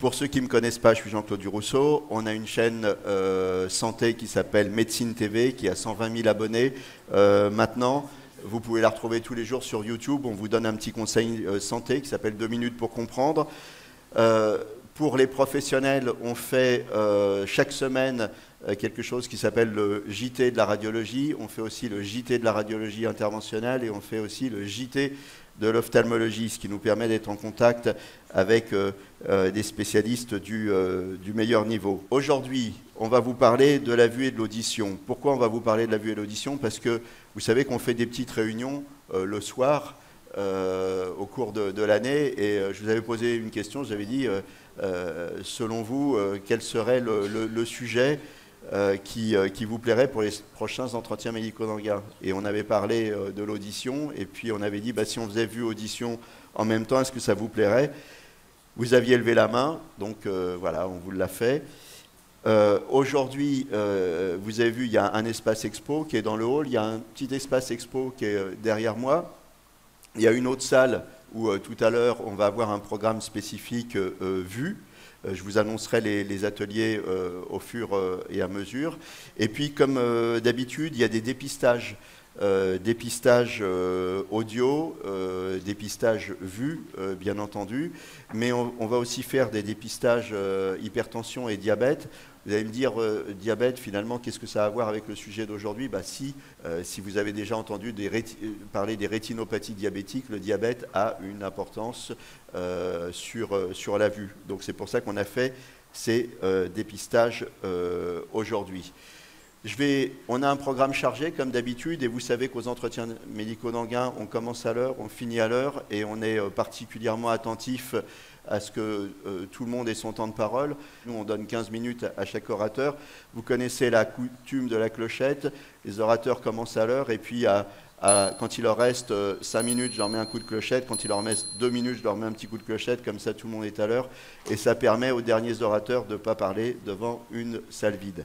Pour ceux qui ne me connaissent pas, je suis Jean-Claude Durousseau. On a une chaîne santé qui s'appelle Médecine TV, qui a 120 000 abonnés maintenant. Vous pouvez la retrouver tous les jours sur YouTube. On vous donne un petit conseil santé qui s'appelle 2 minutes pour comprendre. Pour les professionnels, on fait chaque semaine quelque chose qui s'appelle le JT de la radiologie. On fait aussi le JT de la radiologie interventionnelle et on fait aussi le JT de l'ophtalmologie, ce qui nous permet d'être en contact avec des spécialistes du meilleur niveau. Aujourd'hui, on va vous parler de la vue et de l'audition. Pourquoi on va vous parler de la vue et de l'audition? Parce que vous savez qu'on fait des petites réunions le soir au cours de l'année et je vous avais posé une question, je vous avais dit selon vous, quel serait le sujet qui vous plairait pour les prochains entretiens médicaux d'Anguin. Et on avait parlé de l'audition, et puis on avait dit, si on faisait vue audition en même temps, est-ce que ça vous plairait? Vous aviez levé la main, donc voilà, on vous l'a fait. Aujourd'hui, vous avez vu, il y a un espace expo qui est dans le hall, il y a un petit espace expo qui est derrière moi. Il y a une autre salle où tout à l'heure, on va avoir un programme spécifique vue. Je vous annoncerai les ateliers au fur et à mesure. Et puis, comme d'habitude, il y a des dépistages. Dépistage audio, dépistage vue, bien entendu. Mais on va aussi faire des dépistages hypertension et diabète. Vous allez me dire, diabète, finalement, qu'est-ce que ça a à voir avec le sujet d'aujourd'hui? Si vous avez déjà entendu parler des rétinopathies diabétiques, le diabète a une importance sur la vue. Donc c'est pour ça qu'on a fait ces dépistages aujourd'hui. On a un programme chargé, comme d'habitude, et vous savez qu'aux entretiens médicaux d'Anguin, on commence à l'heure, on finit à l'heure, et on est particulièrement attentif à ce que tout le monde ait son temps de parole. Nous, on donne 15 minutes à chaque orateur. Vous connaissez la coutume de la clochette. Les orateurs commencent à l'heure, et puis quand il leur reste 5 minutes, je leur mets un coup de clochette. Quand il leur reste 2 minutes, je leur mets un petit coup de clochette. Comme ça, tout le monde est à l'heure. Et ça permet aux derniers orateurs de ne pas parler devant une salle vide.